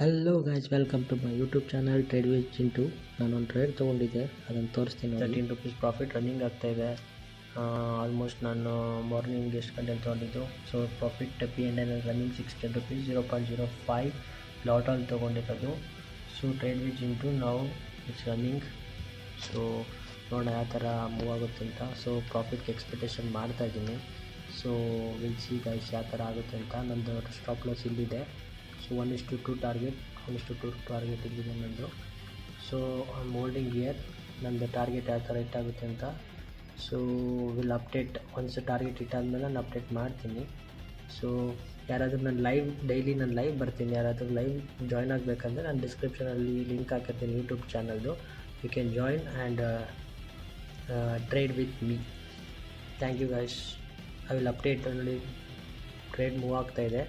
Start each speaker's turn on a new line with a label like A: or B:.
A: Hello guys, welcome to my YouTube channel trade with Chintu. ನಾನೊಂದು trade ತೊಗೊಂಡಿದ್ದೆ, ಅದನ್ನು ತೋರಿಸ್ತೀನಿ. ₹13 ಪ್ರಾಫಿಟ್ ರನ್ನಿಂಗ್ ಆಗ್ತಾಯಿದೆ. ಆಲ್ಮೋಸ್ಟ್ ನಾನು ಮಾರ್ನಿಂಗ್ ಎಷ್ಟು ಗಂಟೆಲಿ ತೊಗೊಂಡಿದ್ದು. ಸೊ ಪ್ರಾಫಿಟ್ P&L ರನ್ನಿಂಗ್ ₹16, 0.05 ಲಾಟಲ್ಲಿ ತೊಗೊಂಡಿರೋದು. ಸೊ ಟ್ರೇಡ್ ವಿತ್ ಚಿಂಟು ನಾವು ಇಟ್ಸ್ ರನ್ನಿಂಗ್. ಸೊ ನೋಡೋಣ ಯಾವ ಥರ ಮೂವ್ ಆಗುತ್ತೆ ಅಂತ. ಸೊ ಪ್ರಾಫಿಟ್ಗೆ ಎಕ್ಸ್ಪೆಕ್ಟೇಷನ್ ಮಾಡ್ತಾಯಿದ್ದೀನಿ. ಸೊ ವಿಲ್ ಸಿ ಗೈಸ್ ಯಾವ ಥರ ಆಗುತ್ತೆ ಅಂತ. ನಂದು ಸ್ಟಾಪ್ ಲಾಸ್ ಇಲ್ಲಿದೆ. ಸೊ 1:2 ಟಾರ್ಗೆಟ್, 1:2 ಟಾರ್ಗೆಟ್ ಇಲ್ಲಿದೆ ನಂದು. So I am holding here. ನಂದು ಟಾರ್ಗೆಟ್ ಯಾವ ಥರ ಇಟ್ಟಾಗುತ್ತೆ ಅಂತ. So will update once target ಇಟ್ಟಾದಮೇಲೆ ನಾನು ಅಪ್ಡೇಟ್ ಮಾಡ್ತೀನಿ. ಸೊ ಯಾರಾದರೂ ನಾನು ಡೈಲಿ ನಾನು ಲೈವ್ ಬರ್ತೀನಿ. ಯಾರಾದರೂ ಲೈವ್ ಜಾಯ್ನ್ ಆಗಬೇಕಂದ್ರೆ ನಾನು ಡಿಸ್ಕ್ರಿಪ್ಷನಲ್ಲಿ ಲಿಂಕ್ ಹಾಕಿರ್ತೀನಿ ಯೂಟ್ಯೂಬ್ ಚಾನಲ್ದು. You can join and trade with me. Thank you guys. I will update. ನೋಡಿ ಟ್ರೇಡ್ ಮೂವ್ ಆಗ್ತಾಯಿದೆ.